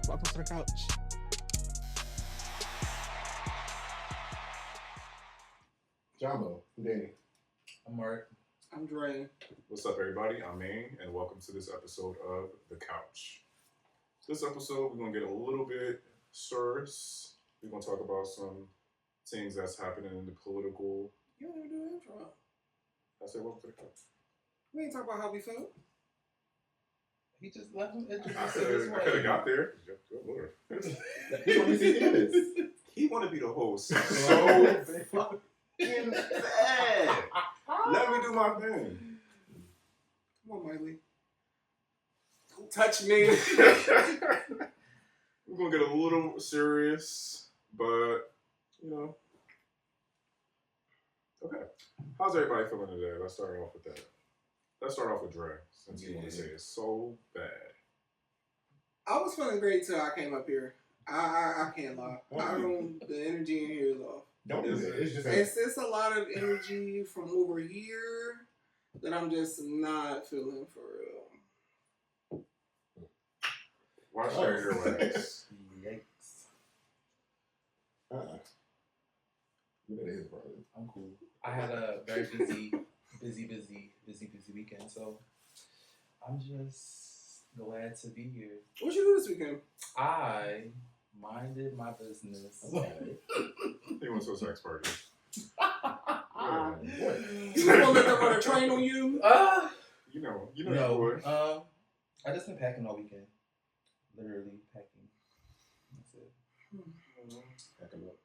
Welcome to the couch. Jumbo, Danny. I'm Mark. I'm Dre. What's up, everybody? I'm Maine, and welcome to this episode of The Couch. This episode, we're going to get a little bit serious. We're going to talk about some things that's happening in the political... You don't even do an intro. I said, welcome to The Couch. We ain't talk about how we feel. He just left him I introduced this could have got there. Good Lord. He want to see this. He want to be the host so fucking bad. Let me do my thing. Come on, Miley. Don't touch me. We're going to get a little serious, but, you know. Okay. How's everybody feeling today? Let's start off with that. Let's start off with Dre, since you want to say it's so bad. I was feeling great till I came up here. I can't lie. The energy in here is off. Don't do that. It's just It's a lot of energy from over here that I'm just not feeling for real. Why should I hear wax? Yikes. You know his brother. I'm cool. I had a very busy weekend, so I'm just glad to be here. What you do this weekend? I minded my business. He went to a sex party. What? You gonna let them run a train on you? You know you No. would. I just been packing all weekend. Literally packing. That's it. Pack him up.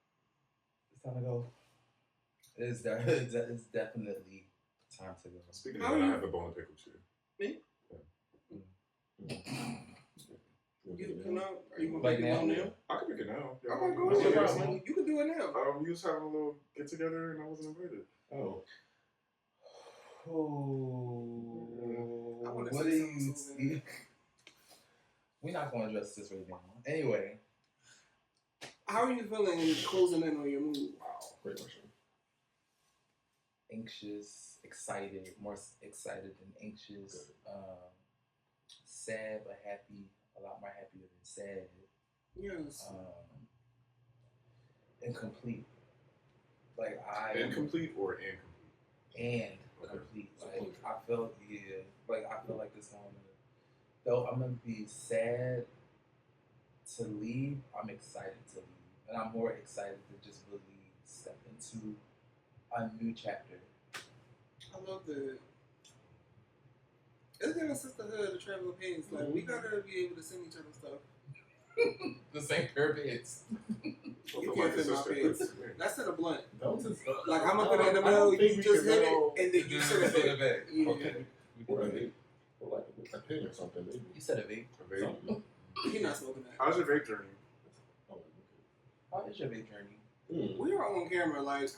It's time to go. It's definitely time to go. Speaking of that, I have a bone to pick with you. Me? Yeah. You know? Are you gonna Like pick it now? up now? I can pick it now. Yeah, Okay, go I was ahead. gonna ask You can do it now. we was having a little get together and I wasn't invited. Oh. I wanna What say do something you so see? We're not going to address this right now. Anyway, How are you feeling closing in on your move? Wow. Great question. anxious, excited, more excited than anxious, sad but happy, a lot more happy than sad, Yes. incomplete. Like Incomplete or incomplete? and complete. Like I feel like this moment. Though I'm gonna be sad to leave, I'm excited to leave, and I'm more excited to just really step into a new chapter. I love that. It's giving sisterhood, the travel opinions. Like, we gotta be able to send each other stuff. The same pair of pants. You can't fit my pants. That's in a blunt. Don't just. Like, I'm gonna put it in the middle, you just hit it, and then you send it back. back. Yeah. Okay. Or like a pin or something, maybe. You said a vape. A vape. Something. You're not smoking that. How's your vape journey? Oh, How is your vape journey? okay. We are on camera. Like,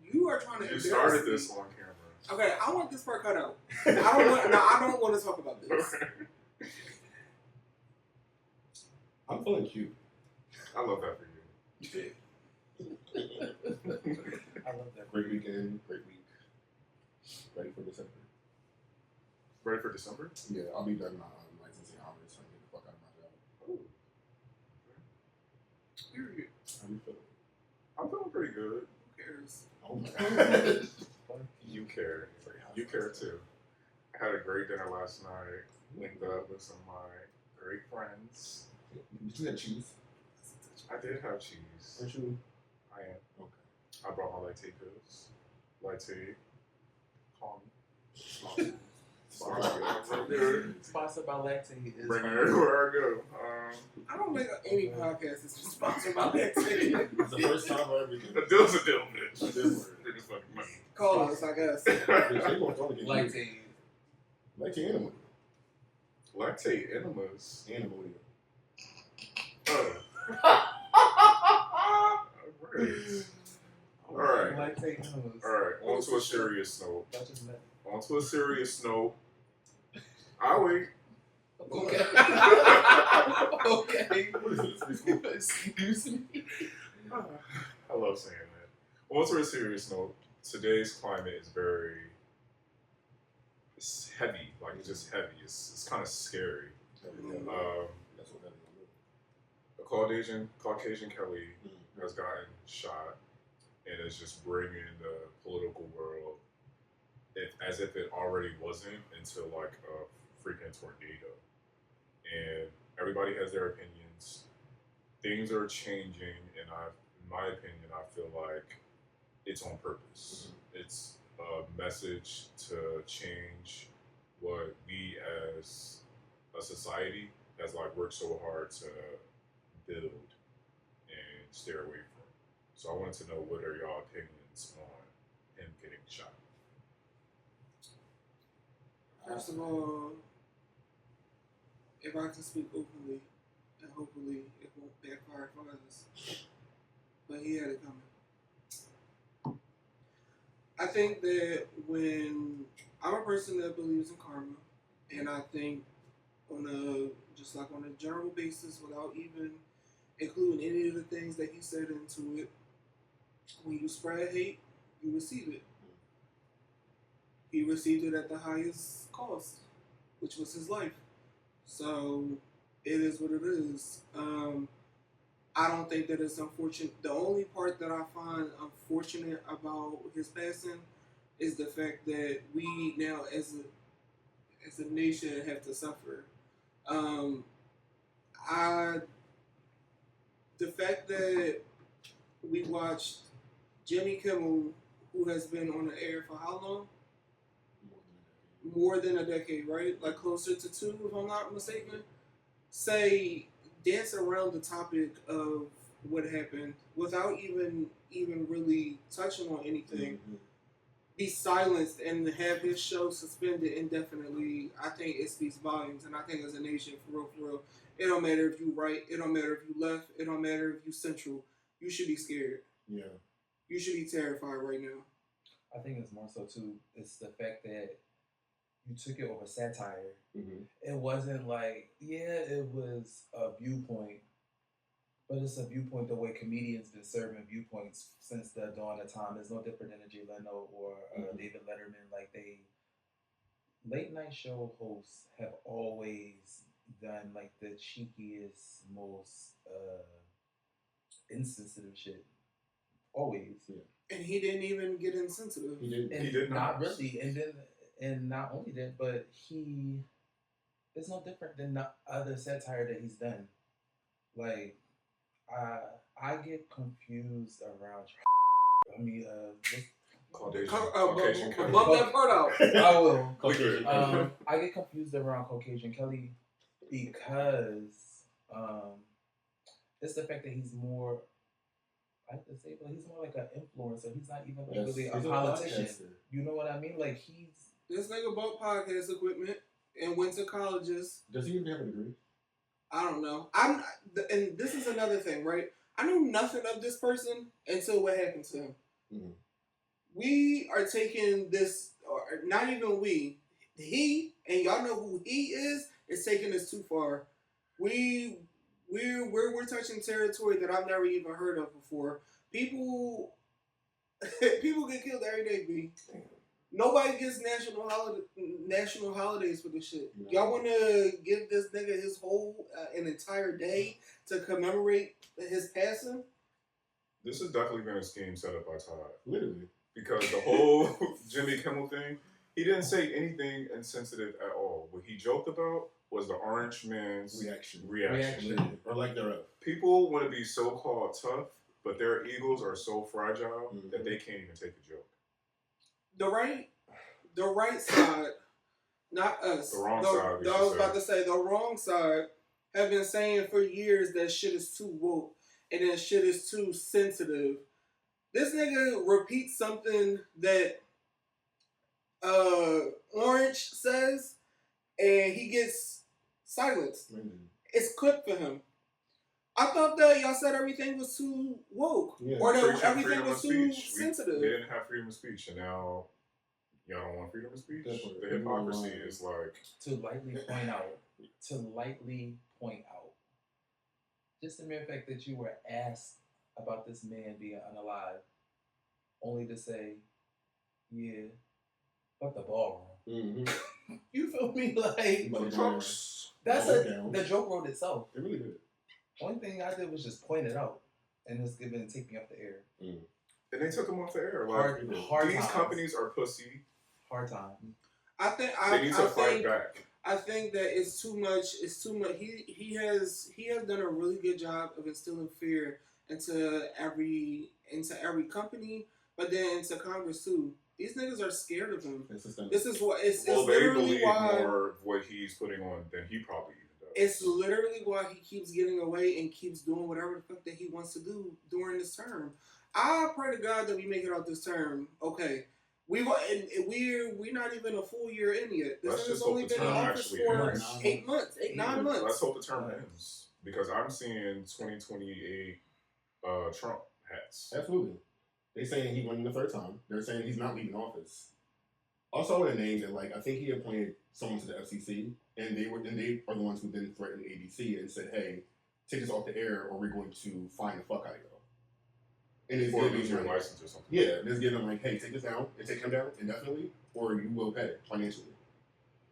you are trying to You embarrass started me. this on camera. Okay, I want this part cut out. I don't want to talk about this. I'm feeling cute. I love that for you. I love that. Great weekend, great week. Ready for December. Ready for December? Yeah, I'll be done my licensing hours so I can get the fuck out of my job. Period. How you feeling? I'm feeling pretty good. Who cares? Oh my god. You care. You care too. I had a great dinner last night. Linked up with some of my great friends. Did you have cheese? I did have cheese. Aren't you? I am. Okay. I brought my latte pills. Latte. Call me. Sponsored by Lactate is Bring it everywhere I go. I don't think any podcast is sponsored by that. It's the first time I ever did A it. deal's a deal, bitch. It is fucking money. Call us, I guess. Bitch, they gonna only get Lactate. Like animal. Lactate enemas. Animal. All right. Lactate animals. All right. On to a serious note. Y'all just met. On to a serious note. I'll wait. Okay. Okay. What is this? Excuse me. I love saying that. On to a serious note. Today's climate is it's heavy. Like, it's just heavy. It's kind of scary. That's what that is. Caucasian Kelly has gotten shot and is just bringing the political world as if it already wasn't into like a freaking tornado. And everybody has their opinions. Things are changing, and in my opinion, I feel like it's on purpose. It's a message to change what we as a society has like worked so hard to build and steer away from. So I wanted to know, what are y'all opinions on him getting shot? First of all, if I can speak openly, and hopefully it won't backfire for others, but he had it coming. I think that when I'm a person that believes in karma, and I think on a general basis, without even including any of the things that he said into it, when you spread hate, you receive it. He received it at the highest cost, which was his life. So it is what it is. I don't think that it's unfortunate. The only part that I find unfortunate about his passing is the fact that we now, as a nation, have to suffer. The fact that we watched Jimmy Kimmel, who has been on the air for how long? More than a decade, right? Like closer to 2, if I'm not mistaken. Dance around the topic of what happened without even really touching on anything. Be silenced and have his show suspended indefinitely. I think it speaks volumes, and I think as a nation, for real, it don't matter if you right, it don't matter if you left, it don't matter if you central. You should be scared. Yeah. You should be terrified right now. I think it's more so too. It's the fact that you took it over satire. It wasn't like, it was a viewpoint, but it's a viewpoint the way comedians been serving viewpoints since the dawn of time. It's no different than a Jay Leno or David Letterman. Like, they late night show hosts have always done like the cheekiest, most insensitive shit. Always. Yeah. And he didn't even get insensitive. He did not really. And not only that, but it's no different than the other satire that he's done. Like, I get confused around. I mean, Caucasian Kelly. Bump that part out. I will. Caucasian I get confused around Caucasian Kelly because it's the fact that he's more. I have to say, but he's more like an influencer. He's not even like really a politician. You know what I mean? Like, this nigga bought podcast equipment and went to colleges. Does he even have a degree? I don't know. And this is another thing, right? I knew nothing of this person until what happened to him. We are taking this, or not even we. He, and y'all know who he is taking this too far. We're touching territory that I've never even heard of before. People get killed every day, B. Nobody gets national holidays for this shit. No. Y'all want to give this nigga his whole an entire day to commemorate his passing? This has definitely been a scheme set up by Todd. Literally. Because the whole Jimmy Kimmel thing, he didn't say anything insensitive at all. What he joked about was the orange man's reaction. Or like thereof. People want to be so-called tough, but their egos are so fragile that they can't even take a joke. The right side, not us. The wrong side. I was about to say, the wrong side have been saying for years that shit is too woke and that shit is too sensitive. This nigga repeats something that Orange says, and he gets silenced. It's clipped for him. I thought that y'all said everything was too woke, or that everything was too sensitive. They didn't have freedom of speech, and now y'all don't want freedom of speech. The hypocrisy is like to lightly point out, just the mere fact that you were asked about this man being unalive, only to say, "Yeah, fuck the ballroom." You feel me? Like, the jokes. The joke wrote itself. It really did. Only thing I did was just point it out and just give it and take me off the air. And they took him off the air. Hard these times. companies are pussy. Hard time. They need to fight back. I think that it's too much. It's too much. He has done a really good job of instilling fear into every company, but then into Congress too. These niggas are scared of him. This is what it's Well, they literally believe why more of what he's putting on than he probably even does. it's literally why he keeps getting away and keeps doing whatever the fuck that he wants to do during this term. I pray to God that we make it out this term. Okay. We're not even a full year in yet. This has only been in office for 8 months, 9 months. Let's hope the term ends because I'm seeing 2028 Trump hats. Absolutely. They're saying he won the third time. They're saying he's not leaving office. Also, I want to name that, like, I think he appointed someone to the FCC, and they are the ones who then threatened ABC and said, "Hey, take us off the air, or we're going to fine the fuck out of y'all." And it's Or lose your license or something. Yeah, just give them like, "Hey, take this down and take him down indefinitely, or you will pay financially."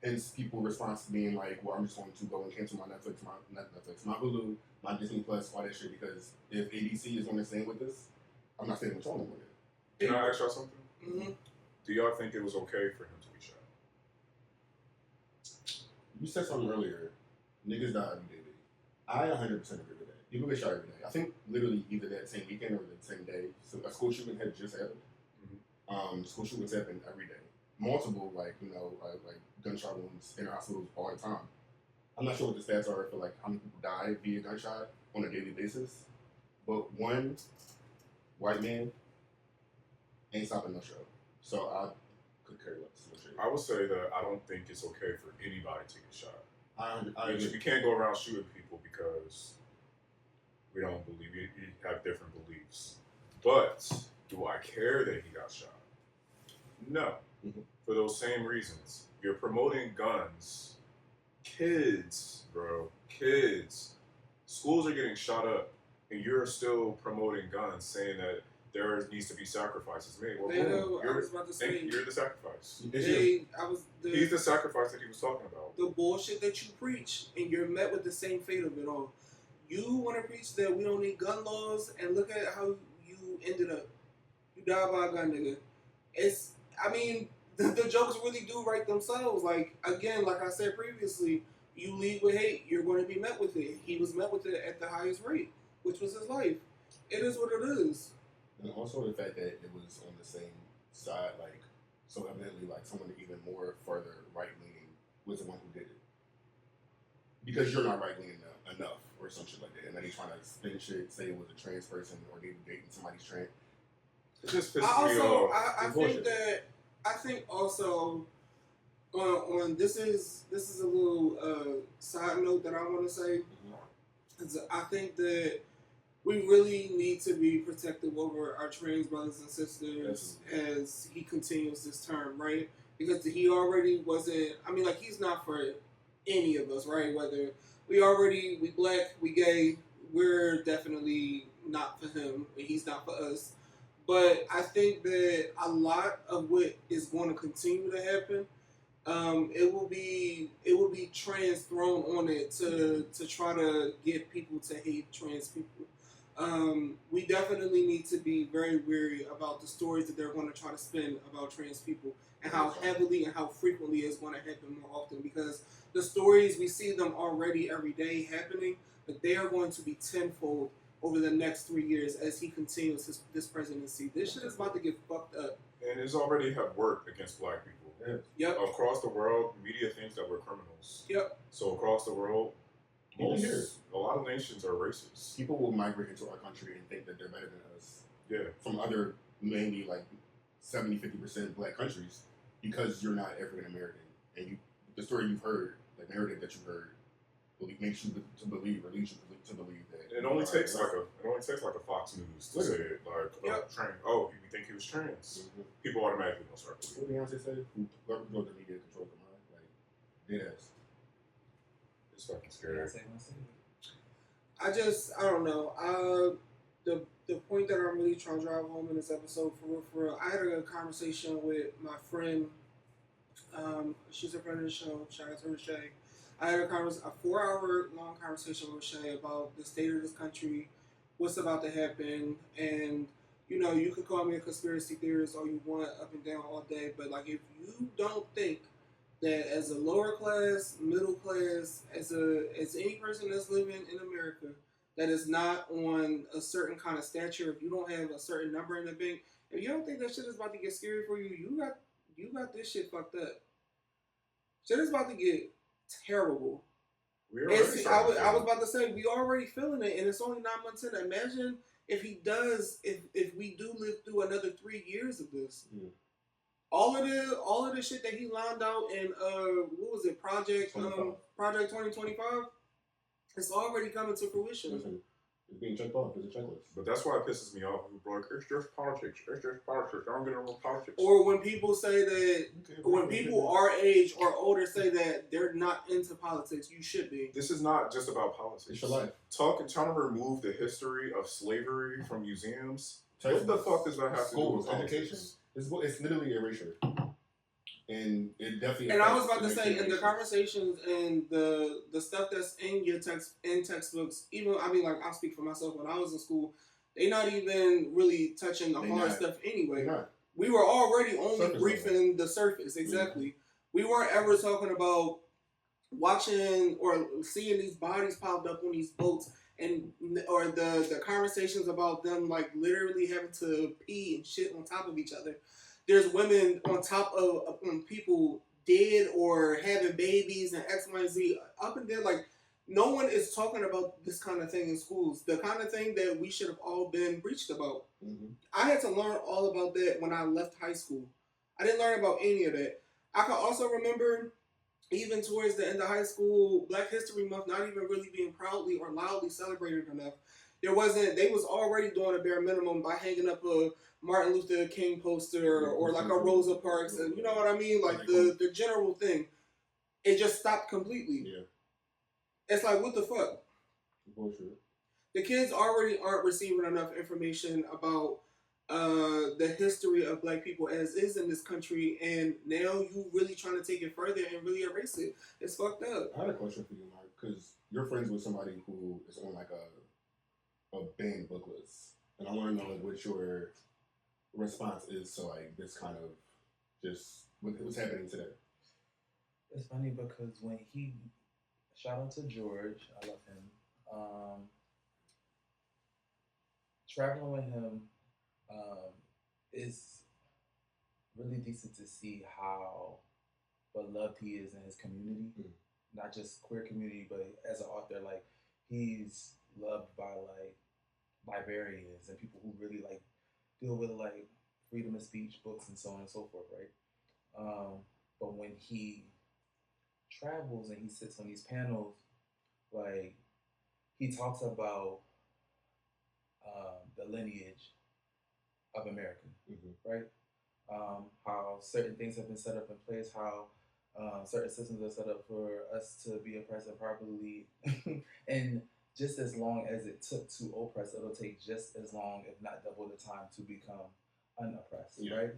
Hence, people respond to being like, "Well, I'm just going to go and cancel my my Hulu, my Disney Plus, all that shit." Because if ABC is going to stand with this, I'm not staying with y'all anymore. Can I ask y'all something? Mm-hmm. Do y'all think it was okay for him to be shot? You said something earlier. Niggas die every day. I 100% agree with that. People get shot every day. I think literally either that same weekend or the same day. So a school shooting had just happened. School shootings happen every day. Multiple, like gunshot wounds in hospitals all the time. I'm not sure what the stats are for like how many people die via gunshot on a daily basis. But one white man ain't stopping no show. So I could care less. I would say that I don't think it's okay for anybody to get shot. I We can't go around shooting people because we don't believe we have different beliefs. But do I care that he got shot? No. Mm-hmm. For those same reasons. You're promoting guns. Kids, bro. Kids. Schools are getting shot up, and you're still promoting guns, saying that there needs to be sacrifices made. Well, I was about to say, you're the sacrifice. He's the sacrifice that he was talking about. The bullshit that you preach, and you're met with the same fate of it all. You want to preach that we don't need gun laws, and look at how you ended up. You died by a gun, nigga. The jokes really do write themselves. Like, again, like I said previously, you lead with hate, you're going to be met with it. He was met with it at the highest rate, which was his life. It is what it is. And also the fact that it was on the same side, like, so evidently, like, someone even more further right-leaning was the one who did it. Because you're not right-leaning enough, or some shit like that. And then he's trying to spin shit, say it was a trans person, or they were dating somebody's trans. It just pisses me off. I think also, on this is a little side note that I want to say. I think that we really need to be protective over our trans brothers and sisters as he continues this term, right? Because he already wasn't, he's not for any of us, right? Whether we black, we gay, we're definitely not for him, and he's not for us. But I think that a lot of what is going to continue to happen, it will be trans thrown on it to try to get people to hate trans people. We definitely need to be very wary about the stories that they're going to try to spin about trans people and how heavily and how frequently it's going to happen more often, because the stories, we see them already every day happening, but they are going to be tenfold over the next 3 years as he continues this presidency. This shit is about to get fucked up. And it's already have worked against black people. Yep. Across the world, media thinks that we're criminals. Yep. So across the world, Here. a lot of nations are racist. People will migrate into our country and think that they're better than us. Yeah. From other, mainly like 70-50% black countries, because you're not African American. And the story you've heard, the narrative that you've heard, makes you to believe, or leads you to believe that. It only takes like a Fox News to say it, like trans. Oh, you think he was trans? Mm-hmm. People automatically gonna start believing. What Beyonce said? Whoever controls the media controls the mind. Like, dead ass. It's fucking scary. I don't know. The point that I'm really trying to drive home in this episode, for real, I had a conversation with my friend. She's a friend of the show. Shout out to her, Shay. I had a 4-hour long conversation with Shay about the state of this country, what's about to happen, and you could call me a conspiracy theorist all you want, up and down all day, but like if you don't think that as a lower class, middle class, as any person that's living in America that is not on a certain kind of stature, if you don't have a certain number in the bank, if you don't think that shit is about to get scary for you, you got this shit fucked up. Shit is about to get terrible. I was about to say, we already feeling it, and it's only 9 months in. Imagine if we do live through another 3 years of this. Yeah. All of the shit that he lined out in what was it, Project 2025, it's already coming to fruition. Listen, it's being checked off. It's a checklist. But that's why it pisses me off. People are like, it's just politics. It's just politics. I don't get into politics. Or when people say that, when people our age or older say that they're not into politics, you should be. This is not just about politics. It's your life. Trying to remove the history of slavery from museums. Texas, What the fuck does that have to do schools, with education? It's literally erasure. And it definitely. And I was about to say, in the conversations and the stuff that's in your textbooks, even I'll speak for myself. When I was in school, they not even really touching the hard stuff anyway. We were already only briefing the surface. Exactly. Mm-hmm. We weren't ever talking about watching or seeing these bodies piled up on these boats, or the conversations about them like literally having to pee and shit on top of each other. There's women on top of people dead or having babies and X, Y, and Z up and down. Like, no one is talking about this kind of thing in schools. The kind of thing that we should have all been preached about. Mm-hmm. I had to learn all about that when I left high school. I didn't learn about any of that. I can also remember, even towards the end of high school, Black History Month not even really being proudly or loudly celebrated enough. They was already doing a bare minimum by hanging up a Martin Luther King poster or like a Rosa Parks, and you know what I mean? Like the general thing. It just stopped completely. Yeah. It's like, what the fuck? Bullshit. The kids already aren't receiving enough information about the history of Black people as is in this country, and now you really trying to take it further and really erase it. It's fucked up. I had a question for you, Mark, because you're friends with somebody who is on like a banned book list, and I want to know like what your response is to like this kind of just what's happening today. It's funny because when shout out to George, I love him. Traveling with him is really decent to see how beloved he is in his community, not just queer community, but as an author, like he's loved by like librarians and people who really like deal with like freedom of speech books and so on and so forth, right? But when he travels and he sits on these panels, like he talks about the lineage of America, right? How certain things have been set up in place, how certain systems are set up for us to be oppressed improperly, and just as long as it took to oppress, it'll take just as long, if not double the time, to become unoppressed, right?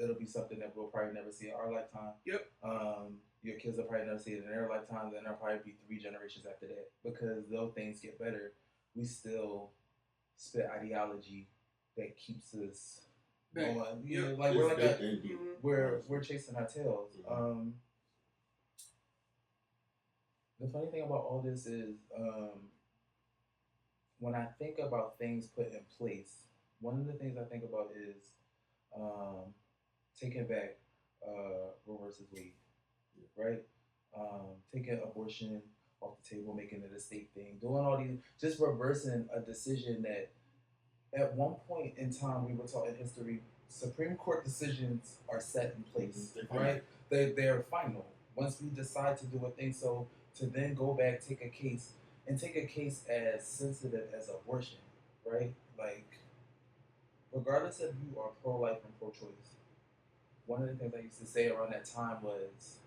It'll be something that we'll probably never see in our lifetime. Yep. Your kids will probably never see it in their lifetime, then there'll probably be 3 generations after that. Because though things get better, we still spit ideology that keeps us going. You know, like we're chasing our tails. The funny thing about all this is, when I think about things put in place, one of the things I think about is taking back Roe versus Wade, right? Taking abortion off the table, making it a state thing, doing all these, just reversing a decision that at one point in time we were taught in history, Supreme Court decisions are set in place, right? They're final. Once we decide to do a thing, so to then go back, take a case as sensitive as abortion, right? Like, regardless if you are pro-life and pro-choice, one of the things I used to say around that time was,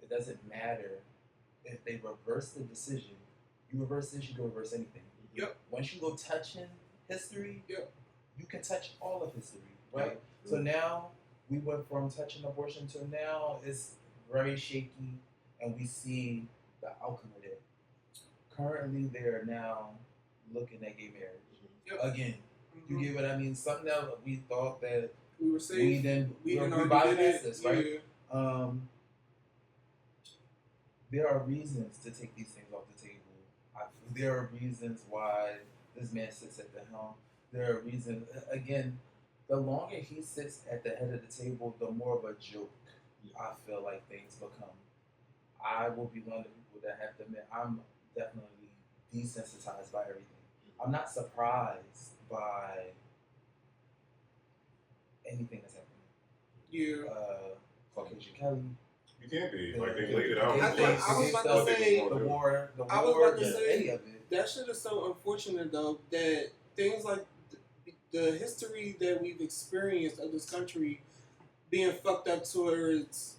it doesn't matter if they reverse the decision. You reverse this, you can reverse anything. Yep. Once you go touching history, you can touch all of history, right? Yep. So now we went from touching abortion to now it's very shaky. and we see the outcome of it. Currently, they're now looking at gay marriage again. You get what I mean? Something that we thought that we were safe. we bypassed this, right? Yeah. There are reasons to take these things off the table. There are reasons why this man sits at the helm. There are reasons. Again, the longer he sits at the head of the table, the more of a joke I feel like things become. I will be one of the people that have to admit I'm definitely desensitized by everything. I'm not surprised by anything that's happening. Yeah. Caucasian Kelly. You can't be. Like, they laid it out. I was about to say the war, I was about to any say of it. that shit is so unfortunate though that things like the history that we've experienced of this country being fucked up towards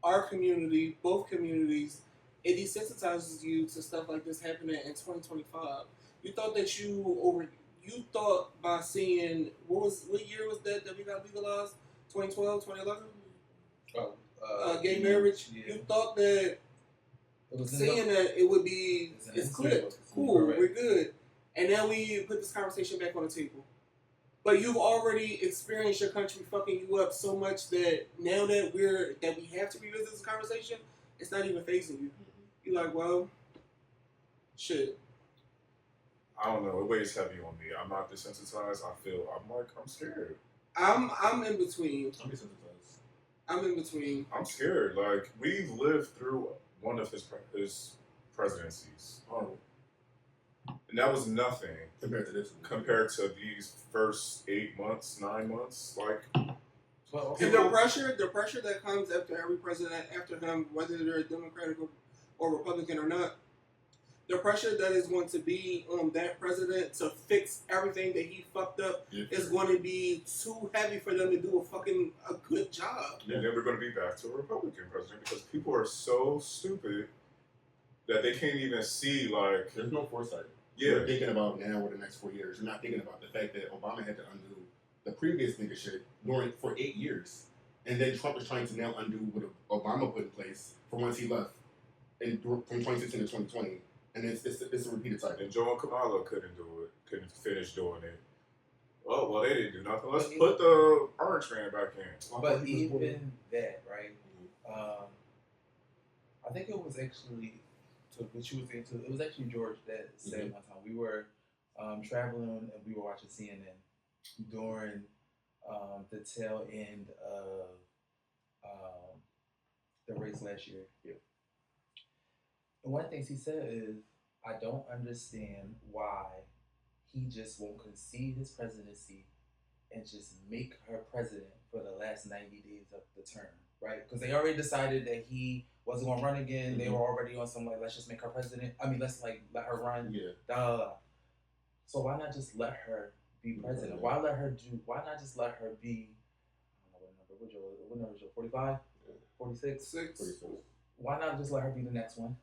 our community, both communities, it desensitizes you to stuff like this happening in 2025. You thought that you thought by seeing what year was that we got legalized? 2012, 2011? Gay marriage. Yeah. You thought that seeing that it would be it's clipped. Cool, we're good. And now we put this conversation back on the table. But you've already experienced your country fucking you up so much that now that we have to revisit this conversation, it's not even facing you. You're like, well, shit. I don't know. It weighs heavy on me. I'm not desensitized. I'm scared. I'm in between. I'm desensitized. I'm in between. I'm scared. Like, we've lived through one of his presidencies. Oh. And that was nothing Compared to this. compared to these first 8 months, 9 months. Like, And the pressure that comes after every president after him, whether they're Democratic or Republican or not, the pressure that is going to be on that president to fix everything that he fucked up is going to be too heavy for them to do a good job. and then we're going to be back to a Republican president because people are so stupid that they can't even see, like... There's no foresight. Yeah. You're thinking about now or the next 4 years. You're not thinking about the fact that Obama had to undo the previous nigga shit for 8 years. And then Trump is trying to now undo what Obama put in place for once he left from 2016 to 2020. And it's a repeated cycle. And Joe and Kamala couldn't couldn't finish doing it. Oh, well, they didn't do nothing. Let's put the orange man back in. But even that, right? I think it was actually, to what you were saying too, it was actually George that said one time, we were traveling and we were watching CNN during the tail end of the race last year. Yeah. And one of the things he said is, I don't understand why he just won't concede his presidency and just make her president for the last 90 days of the term, right? Because they already decided that he wasn't going to run again. Mm-hmm. They were already on some, like, let's just make her president. I mean, let's, like, let her run. Yeah. So why not just let her be president? Why not just let her be, I don't know what number is your 45? 46? 46. Why not just let her be the next one,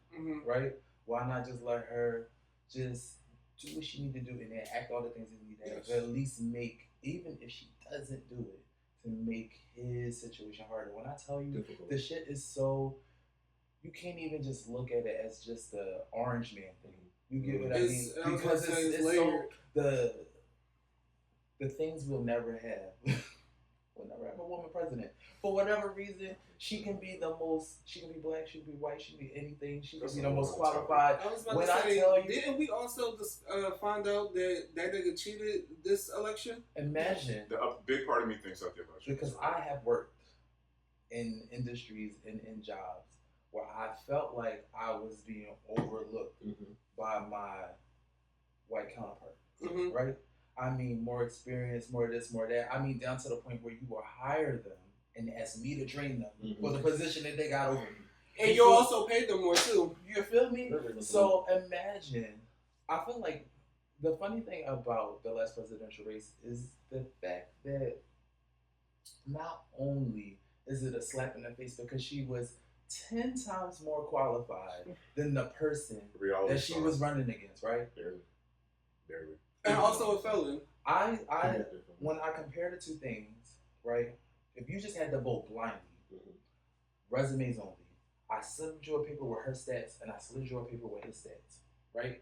right? Why not just let her just do what she need to do and then act all the things that need to happen, at least make, even if she doesn't do it, to make his situation harder. When I tell you, the shit is so, you can't even just look at it as just the orange man thing. You get what I mean? Because it's so, the things we'll never have. We'll never have a woman president. For whatever reason, she can be the most, she can be black, she can be white, she can be anything, she can be the most qualified. I was about to say, didn't we also just find out that nigga cheated this election? Imagine. A big part of me thinks that the election. Because I have worked in industries and in jobs where I felt like I was being overlooked by my white counterpart, right? I mean, more experience, more this, more that. I mean, down to the point where you will hire them and ask me to train them for the position that they got over me. And you'll also pay them more, too. You feel me? So imagine, I feel like the funny thing about the last presidential race is the fact that not only is it a slap in the face because she was 10 times more qualified than the person that she was running against, right? Barely. And also a felon. I when I compare the two things, right? If you just had to vote blindly, resumes only, I slid you a paper with her stats, and I slid you a paper with his stats, right?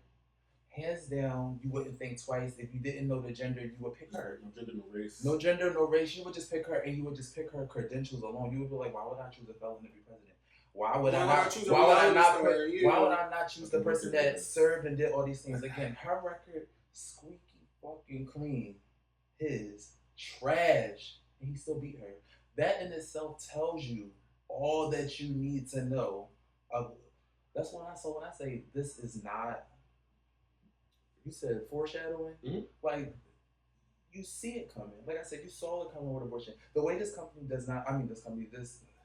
Hands down, you wouldn't think twice. If you didn't know the gender, you would pick her. No gender, no race. No gender, no race. You would just pick her, and you would just pick her credentials alone. You would be like, why would I choose a felon to be president? Why would I not choose the person that served and did all these things? Again, her record, squeaky fucking clean. His trash, and he still beat her. That in itself tells you all that you need to know. That's when I say this is not. You said foreshadowing. Mm-hmm. Like, you see it coming. Like I said, you saw it coming with abortion. The way this company does not. I mean, this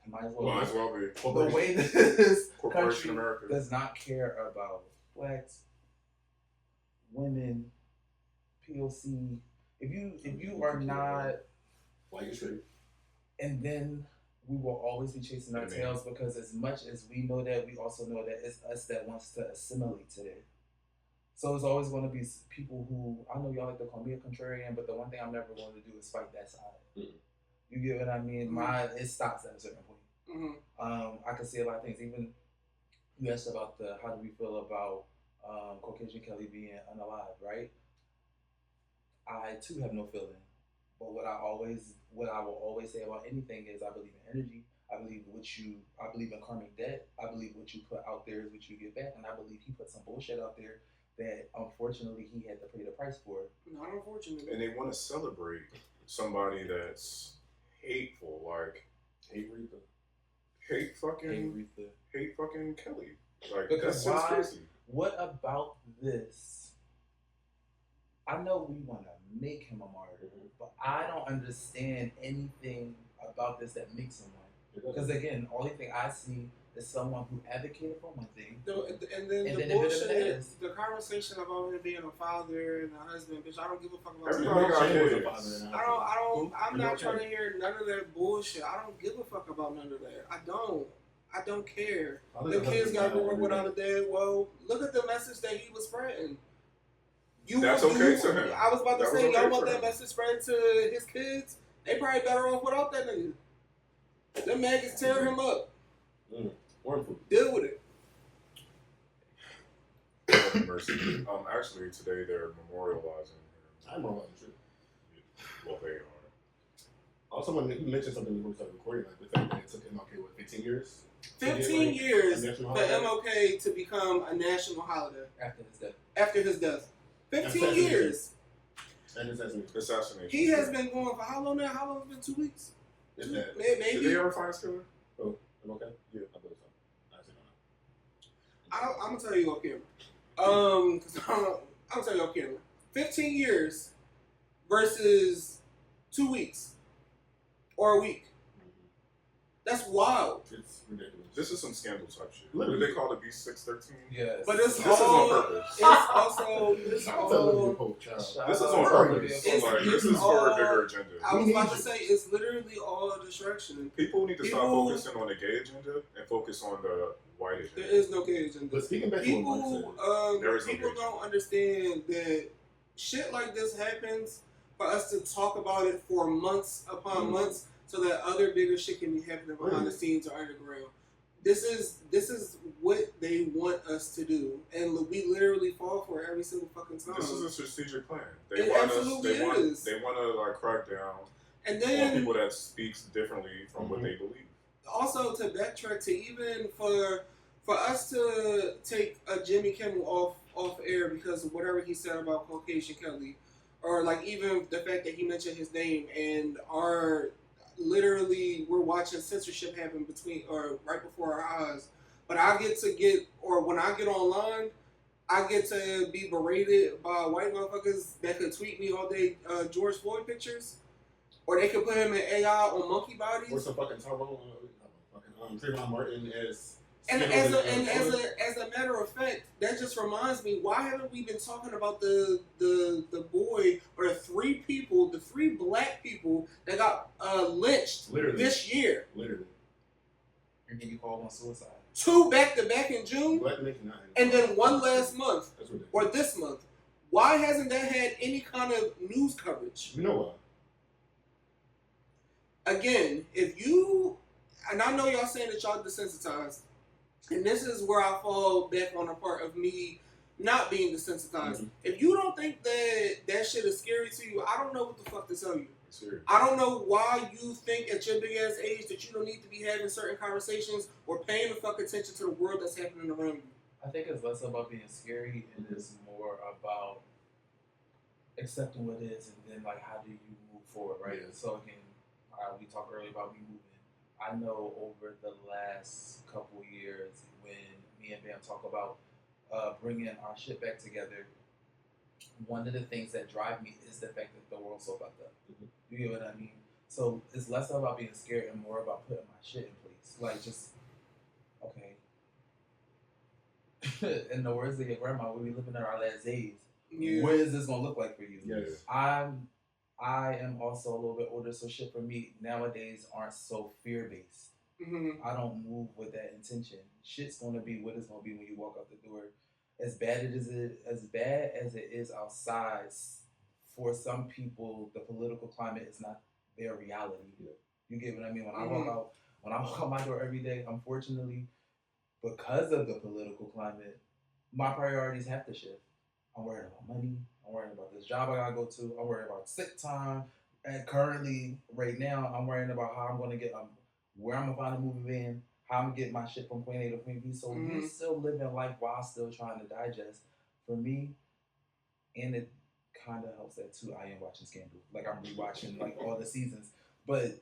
might as well be. The way this country America does not care about blacks, women, POC. If you are not, white, straight, and then we will always be chasing our tails, because as much as we know that, we also know that it's us that wants to assimilate to that. So it's always going to be people who, I know y'all like to call me a contrarian, but the one thing I'm never going to do is fight that side. Mm-hmm. You get what I mean? Mm-hmm. It stops at a certain point. Mm-hmm. I can see a lot of things. Even you asked about how do we feel about Caucasian Kelly being unalive, right? I too have no feeling, but what I will always say about anything is I believe in energy. I believe in karmic debt. I believe what you put out there is what you get back, and I believe he put some bullshit out there that unfortunately he had to pay the price for. Not unfortunately. And they want to celebrate somebody that's hateful, like hate fucking Kelly. Like, because that's crazy. What about this? I know we want to make him a martyr, but I don't understand anything about this that makes him one. Because again, only thing I see is someone who advocated for one thing. And then the bullshit, the conversation about him being a father and a husband, bitch, I don't give a fuck about that. I'm not trying to hear none of that bullshit. I don't give a fuck about none of that. I don't care. The kids got to work without a dad. Well, look at the message that he was spreading. That's okay to him. I was about to say, y'all want that message spread to his kids? They probably better off without that nigga. Them maggots tear him up. Deal with it. Mercy. Actually, today they're memorializing him. I'm memorializing shit. Well, they are. Also, when you mentioned something before we started recording, like the fact that it took MLK, 15 years? 15 years for MLK to become a national holiday. After his death. 15 years. And assassination. He has been going for how long now? How long has it been? 2 weeks? Maybe. Did they ever find his killer? Oh, MLK? Yeah, I believe so. I'm going to tell you off camera. I'm going to tell you off camera. 15 years versus 2 weeks. Or a week. That's wild. It's ridiculous. This is some scandal type shit. What do they call it? B613? Yes. But this is on purpose. It's also this is on purpose. This is for a bigger agenda. I was about to say, it's literally all a distraction. People need to stop focusing on the gay agenda and focus on the white agenda. There is no gay agenda. But speaking back people don't understand that shit like this happens for us to talk about it for months upon months, so that other bigger shit can be happening behind the scenes or underground. This is what they want us to do, and we literally fall for it every single fucking time. This is a strategic plan. It absolutely is. They want to like crack down and then, on people that speaks differently from what they believe. Also, to backtrack to even for us to take a Jimmy Kimmel off air because of whatever he said about Caucasian Kelly, or like even the fact that he mentioned his name, and literally we're watching censorship happen between or right before our eyes. But when I get online, I get to be berated by white motherfuckers that could tweet me all day George Floyd pictures, or they could put him in AI on monkey bodies, or some fucking Trayvon Martin as. And as a matter of fact, that just reminds me, why haven't we been talking about the boy or the three black people that got lynched this year? Literally. And then you call one suicide. 2 back-to-back in June, and then 1 last month, or this month. Why hasn't that had any kind of news coverage? You know why? Again, if you, and I know y'all saying that y'all desensitized, And this is where I fall back on the part of me not being desensitized. Mhm. If you don't think that shit is scary to you, I don't know what the fuck to tell you. Serious. I don't know why you think at your big ass age that you don't need to be having certain conversations or paying the fuck attention to the world that's happening around you. I think it's less about being scary and it's more about accepting what is and then like how do you move forward, right? Yeah. So again, we talked earlier about me moving. I know over the last couple years when me and Bam talk about bringing our shit back together, one of the things that drive me is the fact that the world's so fucked up. Mhm. You get what I mean? So it's less about being scared and more about putting my shit in place. Like just, okay. In the words of your grandma, we be living in our last days. Yeah. What is this gonna look like for you? Yes. I am also a little bit older, so shit for me nowadays aren't so fear based. Mm-hmm. I don't move with that intention. Shit's gonna be what it's gonna be when you walk out the door. As bad as it is outside, for some people, the political climate is not their reality. Yeah. You get what I mean? When Mhm. I walk out my door every day, unfortunately, because of the political climate, my priorities have to shift. I'm worried about money. I'm worried about this job I gotta go to. I'm worried about sick time. And currently, right now, I'm worrying about how I'm gonna get where I'm gonna find a movie van, how I'm gonna get my shit from point A to point B. So Mhm. we still living life while still trying to digest. For me, and it kind of helps that too. I am watching Scandal. Like I'm rewatching like all the seasons, but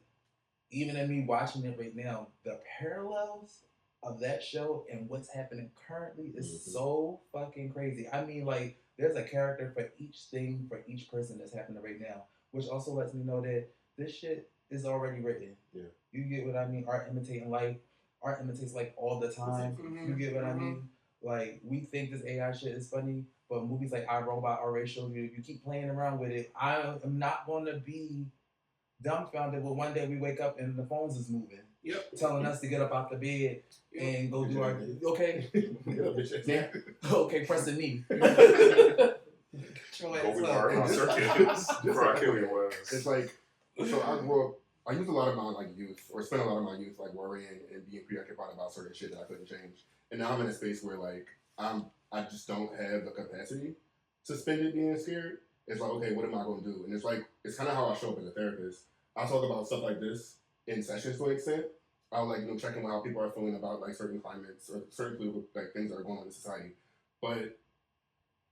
even in me watching it right now, the parallels of that show and what's happening currently is Mhm. so fucking crazy. I mean, like, there's a character for each thing, for each person that's happening right now, which also lets me know that this shit is already written. Yeah. You get what I mean? Art imitating life. Art imitates like all the time. Mhm. You get what I Mhm. mean? Like, we think this AI shit is funny, but movies like I, Robot already shows you if you keep playing around with it, I am not going to be dumbfounded when one day we wake up and the phones is moving, Yep. telling us to get up out the bed Yep. and go do our Exactly. okay, Get up, bitch. yeah, okay, press the knee. Go we borrow my circuits before I kill your ass. It's like, so I grew up, I used a lot of my like youth, or spent a lot of my youth like worrying and being preoccupied about certain shit that I couldn't change. And now I'm in a space where like I just don't have the capacity to spend it being scared. It's like, okay, what am I going to do? And it's like, it's kind of how I show up as a therapist. I talk about stuff like this in sessions to an extent. I'll like, check in with how people are feeling about like certain climates or certain political like things that are going on in society. But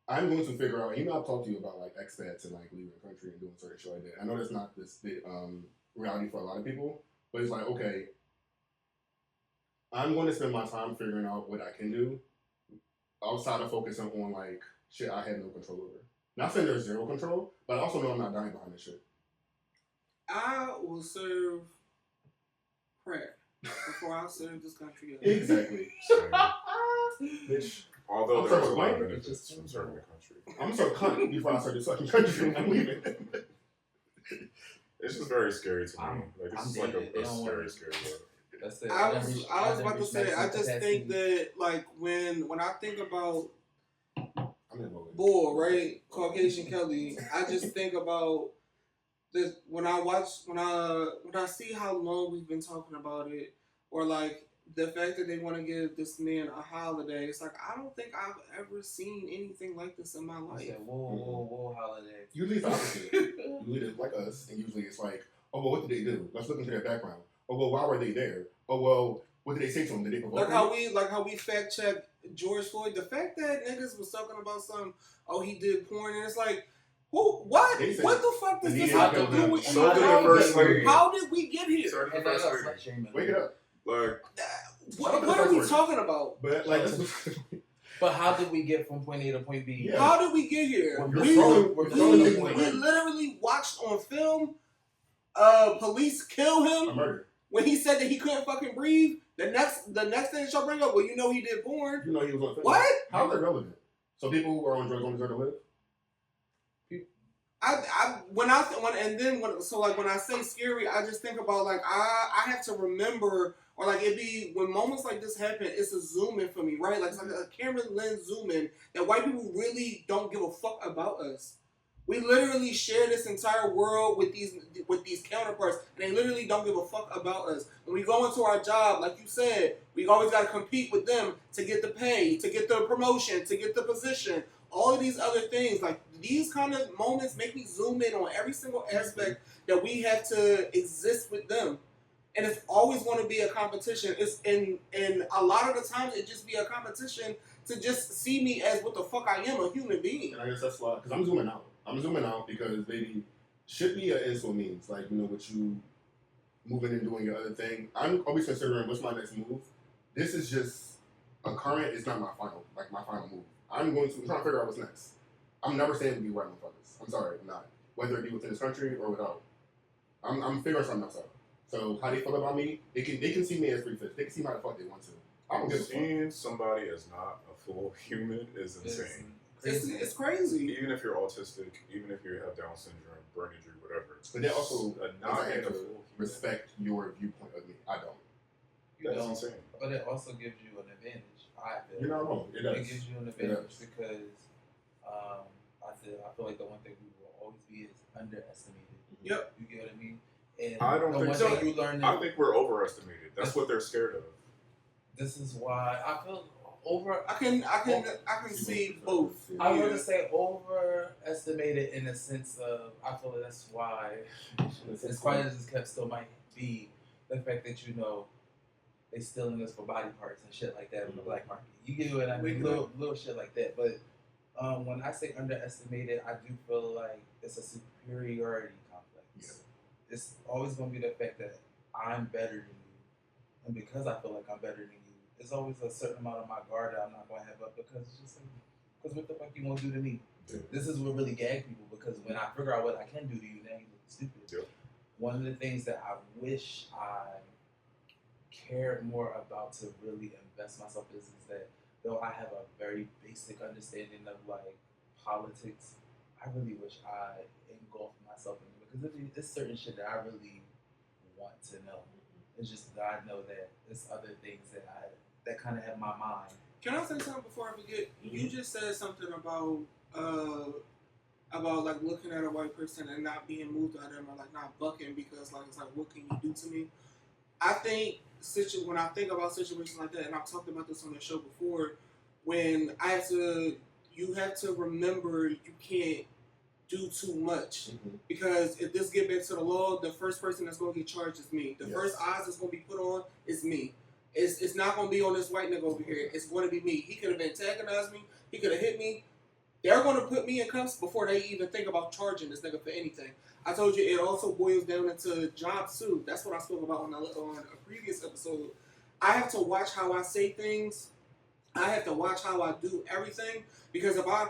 I'm going to figure out, I've talked to you about like expats and like leaving the country and doing certain shit like that. I know that's not this reality for a lot of people, but it's like, okay, I'm going to spend my time figuring out what I can do outside of focusing on like shit I have no control over. Not saying there's zero control, but I also know I'm not dying behind this shit. I will serve prayer before I serve this country. Exactly. Bitch. Although I'm there's a sorry, lot of what? benefits from serving the country. I'm so cunt before I start this fucking country. I'm leaving. It's just very scary to me. Like I'm this is like dated. They a don't scary, want- scary world. That's it. I was about to say, I just think that like when I think about I'm in Logan. Bull, right, Caucasian Kelly, I just think about this when I see how long we've been talking about it, or like the fact that they want to give this man a holiday. It's like I don't think I've ever seen anything like this in my I life. said, whoa, holiday. Usually it's opposite. Usually it's like us, and usually it's like, oh, well, what did they do? Let's look into their background. Oh, well, why were they there? Oh, well, what did they say to them? Did they provoke Like how we fact checked George Floyd. The fact that niggas was talking about he did porn, and it's like, who? What? They said What the fuck does the this media have to killed do him. with So did the how first did- lady. How did we get here? Sorry, And the that's first slut lady. shaming. Wake it up. Like, What are we talking about? But like, But how did we get from point A to point B? Yeah. How did we get here? We're We throwing the point. literally watched on film police kill a him murder. when he said that he couldn't fucking breathe. The next thing that y'all bring up, well, you know he did porn. You know he was on film. What? How is that relevant? So people who are on drugs don't deserve to live? When I say scary, I just think about like I have to remember, or like it be when moments like this happen, it's a zoom in for me, right? Like it's like a camera lens zoom in that white people really don't give a fuck about us. We literally share this entire world with these counterparts, and they literally don't give a fuck about us. When we go into our job, like you said, we always got to compete with them to get the pay, to get the promotion, to get the position. All of these other things, like these kind of moments, make me zoom in on every single aspect that we have to exist with them. And it's always going to be a competition. It's and a lot of the times it just be a competition to just see me as what the fuck I am, a human being. And I guess that's why, because I'm zooming out. I'm zooming out because, baby, should be an is or means. Like, you know, with you moving and doing your other thing, I'm always considering what's my next move. This is just a current. It's not my final, my final move. I'm trying to figure out what's next. I'm never saying to be right motherfuckers. I'm sorry, I'm not. Whether it be within this country or without. I'm figuring something else out. So how they feel about me, they can see me as 3/5. They can see me how the fuck they want to. I don't give a fuck. Seeing somebody as not a full human is insane. It's crazy. Even if you're autistic, even if you have Down syndrome, brain injury, whatever. But they also not being a full to human. respect your viewpoint of me. I don't. That's insane. But it also gives you an advantage. I feel. You're not wrong. It does. It gives you an advantage because I feel like the one thing we will always be is underestimated. Yep. You get what I mean? And I don't the think one so. thing you learn I think we're overestimated. That's what they're scared of. This is why I feel I can see both. I wouldn't say overestimated in the sense of I feel like that's why as quiet as this still might be, the fact that you know they stealing us for body parts and shit like that in the black market. You get what I mean? Little shit like that. But when I say underestimated, I do feel like it's a superiority complex. Yeah. It's always going to be the fact that I'm better than you. And because I feel like I'm better than you, there's always a certain amount of my guard that I'm not going to have up because it's just like, because what the fuck you want to do to me? Yeah. This is what really gag people because when I figure out what I can do to you, now you look stupid. Yeah. One of the things that I wish I cared more about to really invest myself is that though I have a very basic understanding of like politics, I really wish I engulfed myself in it because it's certain shit that I really want to know. It's just that I know that there's other things that kind of have my mind. Can I say something before I forget? You just said something about like looking at a white person and not being moved by them or like not bucking because like it's like what can you do to me? I think when I think about situations like that, and I've talked about this on the show before, when you have to remember you can't do too much because if this get back to the law, the first person that's going to get charged is me. The first eyes that's going to be put on is me. It's not going to be on this white nigga over here. It's going to be me. He could have antagonized me. He could have hit me. They're going to put me in cuffs before they even think about charging this nigga for anything. I told you it also boils down into jobs too. That's what I spoke about on a previous episode. I have to watch how I say things. I have to watch how I do everything because if I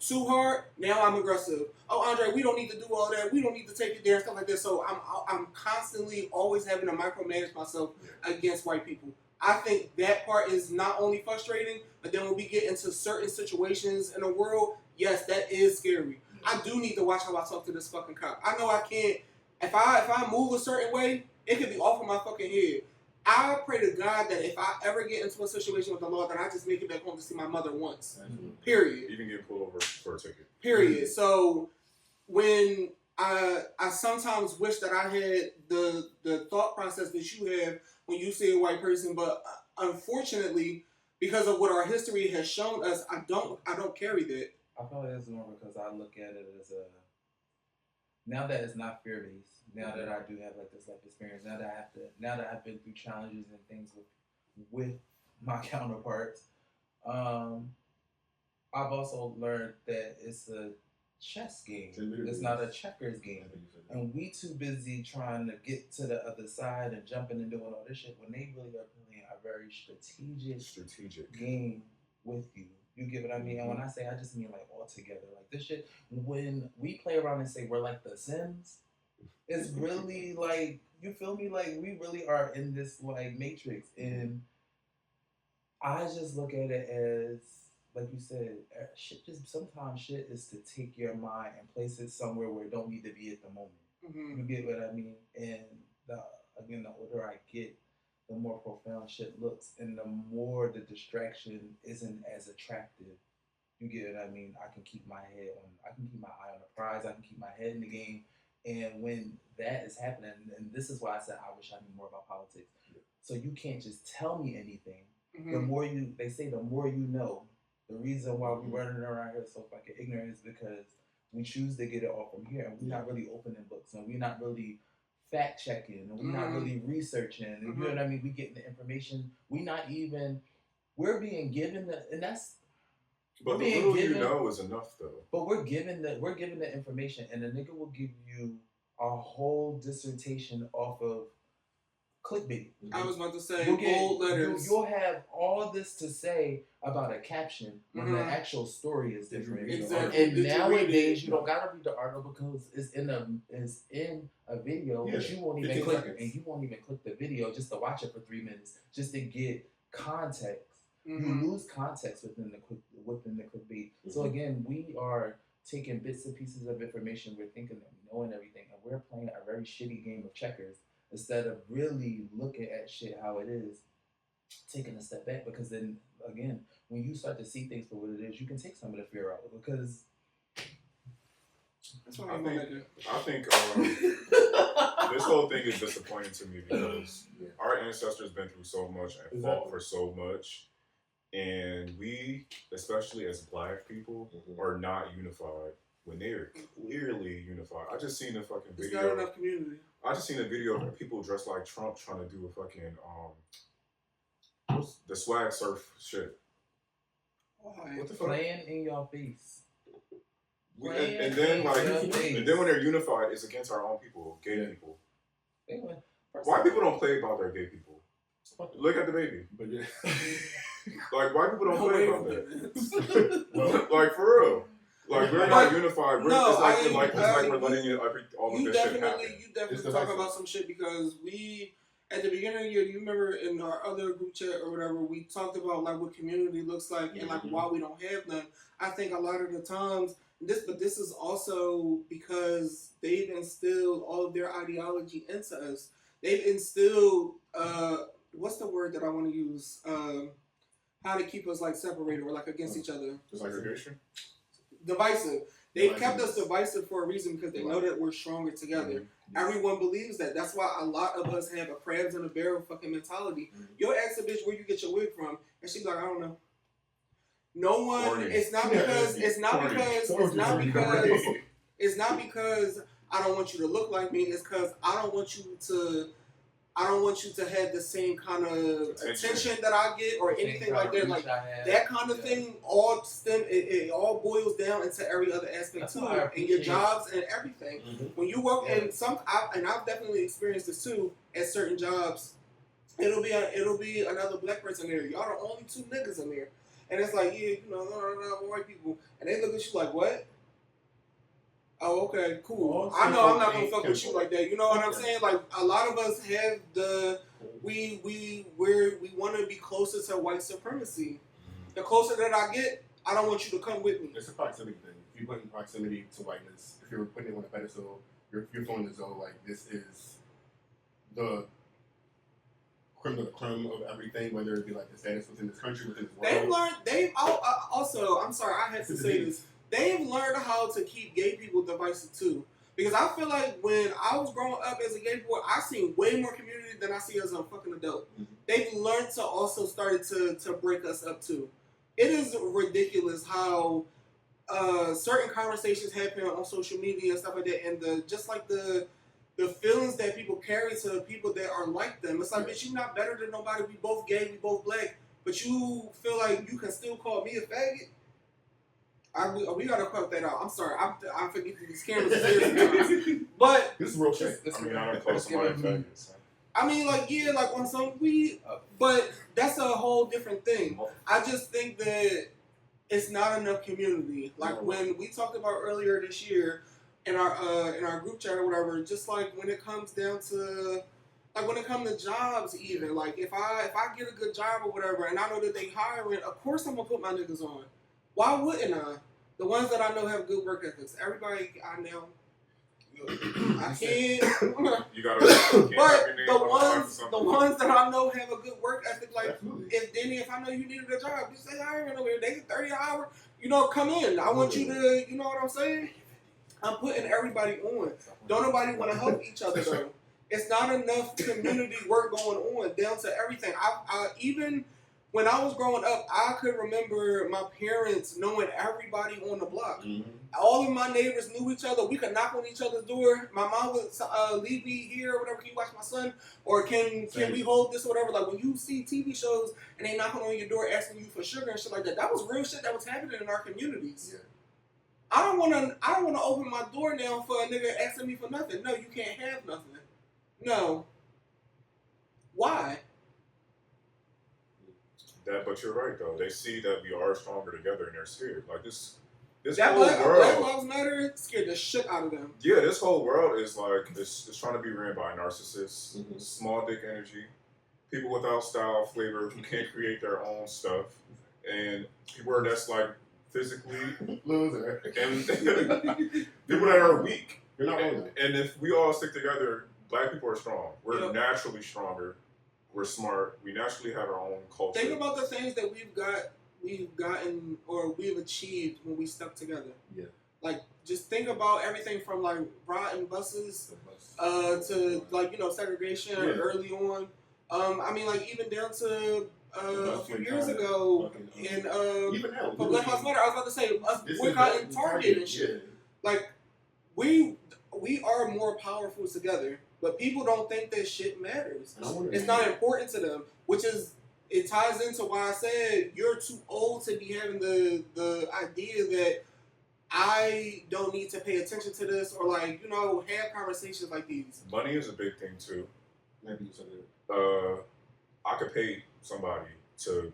too hard, now I'm aggressive. Oh, Andre, we don't need to do all that. We don't need to take it there and stuff like that. So I'm constantly always having to micromanage myself against white people. I think that part is not only frustrating, but then when we get into certain situations in the world, yes, that is scary. I do need to watch how I talk to this fucking cop. I know I can't. If I move a certain way, it could be off of my fucking head. I pray to God that if I ever get into a situation with the law, that I just make it back home to see my mother once. Period. Even get pulled over for a ticket. Period. So when I sometimes wish that I had the thought process that you have when you see a white person, but unfortunately, because of what our history has shown us, I don't carry that. I feel like it's more because I look at it as now that it's not fear based. Now that I do have like this life experience, now that I've been through challenges and things with my counterparts, I've also learned that it's a chess game. It's not a checkers game. And we too busy trying to get to the other side and jumping and doing all this shit when they really are playing a very strategic game with you. You get what I mean? And when I say, I just mean like all together. Like this shit, when we play around and say we're like the Sims, it's really like, you feel me? Like we really are in this like matrix. And I just look at it as, like you said, sometimes shit is to take your mind and place it somewhere where it don't need to be at the moment. Mm-hmm. You get what I mean? And the older I get, the more profound shit looks, and the more the distraction isn't as attractive You get what I mean? I can keep my eye on the prize. I can keep my head in the game. And when that is happening, and this is why I said I wish I knew more about politics. So you can't just tell me anything. The more they say, the more you know. The reason why we're running around here so fucking ignorant is because we choose to get it all from here, and we're not really opening books, and we're not really fact checking, and we're not really researching. And you know what I mean? We getting the information. We're being given and that's. But the little you know is enough, though. But we're given the information, and the nigga will give you a whole dissertation off of clickbait. I was about to say bold letters. You'll have all this to say about a caption when the actual story is different. Exactly. And nowadays you don't gotta read the article because it's in a video, but you won't even click seconds. And you won't even click the video just to watch it for 3 minutes just to get context. You lose context within the clickbait. So again, we are taking bits and pieces of information. We're thinking that we know and everything, and we're playing a very shitty game of checkers instead of really looking at shit how it is, taking a step back. Because then again, when you start to see things for what it is, you can take some of the fear out. Because that's what I think this whole thing is disappointing to me because our ancestors been through so much and fought for so much. And we, especially as Black people, are not unified when they're clearly unified. I just seen a fucking video. There's not enough community. I just seen a video of people dressed like Trump trying to do a fucking the swag surf shit. Why? What the fuck? Playing in your face. And then when they're unified, it's against our own people, gay people. White people don't play about their gay people. Look at the baby. But yeah. Like, white people don't play about that. Like, for real. Like, we're not unified. It's like we're letting all of this shit happen. You definitely talk about some shit because we, at the beginning of the year, you remember in our other group chat or whatever, we talked about, like, what community looks like and, like, why we don't have none. I think a lot of the times, this is also because they've instilled all of their ideology into us. They've instilled, what's the word that I want to use? How to keep us like separated or like against each other. Segregation? Divisive. They've kept us divisive for a reason because they know that we're stronger together. Everyone believes that. That's why a lot of us have a crabs in a barrel fucking mentality. You'll ask a bitch where you get your wig from, and she's like, I don't know. No one. It's not because I don't want you to look like me. It's because I don't want you to have the same kind of attention that I get or anything like that. Like that kind of thing it all boils down into every other aspect too. And your jobs and everything. When you work in and I've definitely experienced this too, at certain jobs, it'll be another Black person there. Y'all the only 2 niggas in there. And it's like, yeah, no, white people. And they look at you like, what? Oh, okay, cool. I know I'm not gonna fuck with you like that. You know what I'm saying? Like a lot of us have we want to be closer to white supremacy. The closer that I get, I don't want you to come with me. It's a proximity thing. If you put in proximity to whiteness, if you're putting it on a pedestal, you're feeling as though like this is the creme de la creme of everything, whether it be like the status within this country, within this world. Also, I'm sorry, I had to say this. They've learned how to keep gay people divisive too. Because I feel like when I was growing up as a gay boy, I seen way more community than I see as a fucking adult. They've learned to also start to break us up too. It is ridiculous how certain conversations happen on social media and stuff like that, and the feelings that people carry to people that are like them. It's like, bitch, you're not better than nobody. We both gay, we both Black, but you feel like you can still call me a faggot? We gotta cut that out. I'm sorry. I forget these cameras. But this is real shit. I don't call somebody faggots. I mean, like, yeah, like on some but that's a whole different thing. I just think that it's not enough community. Like when we talked about earlier this year in our group chat or whatever, just like when it comes down to like when it comes to jobs, even like if I get a good job or whatever, and I know that they hiring, of course I'm gonna put my niggas on. Why wouldn't I? The ones that I know have good work ethics. Everybody I know, I can't. You gotta. But the ones that I know have a good work ethic, like if I know you needed a job, you say hiring over here. They get $30 an hour. come in. I want you to, you know what I'm saying? I'm putting everybody on. Don't nobody want to help each other though. It's not enough community work going on down to everything. I even when I was growing up, I could remember my parents knowing everybody on the block. Mm-hmm. All of my neighbors knew each other. We could knock on each other's door. My mom would leave me here or whatever. Can you watch my son? Or can we hold this or whatever? Like when you see TV shows and they knocking on your door asking you for sugar and shit like that, that was real shit that was happening in our communities. Yeah. I don't wanna open my door now for a nigga asking me for nothing. No, you can't have nothing. No. Why? But you're right though. They see that we are stronger together, and they're scared. Like this That whole Black world. Lives Matter scared the shit out of them. Yeah, this whole world is like it's trying to be ran by narcissists, Mm-hmm. small dick energy, people without style, flavor, who can't create their own stuff, and people that's like physically Loser. and people that are weak. You're not wrong. And if we all stick together, Black people are strong. We're Yep. naturally stronger. We're smart. We naturally have our own culture. Think about the things that we've gotten, or we've achieved when we stuck together. Yeah. Like, just think about everything from like riding buses, to like segregation early on. I mean, like even down to a few years ago, and even now, for Black Lives Matter, I was about to say us boycotting Target and shit. Yeah. Like we are more powerful together, but people don't think that shit matters. It's not important to them, which is it ties into why I said you're too old to be having the idea that I don't need to pay attention to this or have conversations like these. Money is a big thing too. Maybe you said it. I could pay somebody to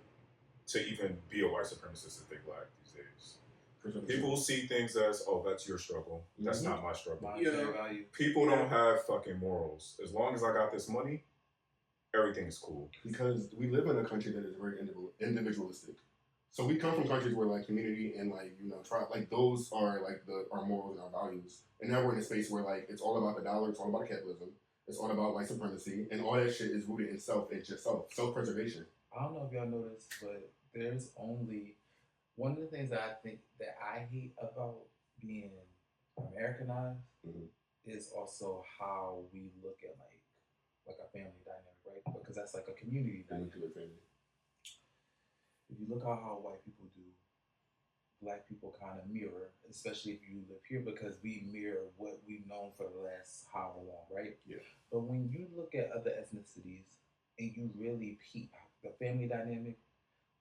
even be a white supremacist if they Black these days. People see things as, oh, that's your struggle. That's not my struggle. Value. People don't have fucking morals. As long as I got this money, everything is cool. Because we live in a country that is very individualistic. So we come from countries where like community and those are like our morals and our values. And now we're in a space where like it's all about the dollar, it's all about capitalism, it's all about white supremacy, and all that shit is rooted in self-preservation. I don't know if y'all know this, but there's only one of the things that I think that I hate about being Americanized is also how we look at like a family dynamic, right? Because that's like a community dynamic. If you look at how white people do, Black people kind of mirror, especially if you live here, because we mirror what we've known for the last however long, right? Yeah. But when you look at other ethnicities and you really peep the family dynamic,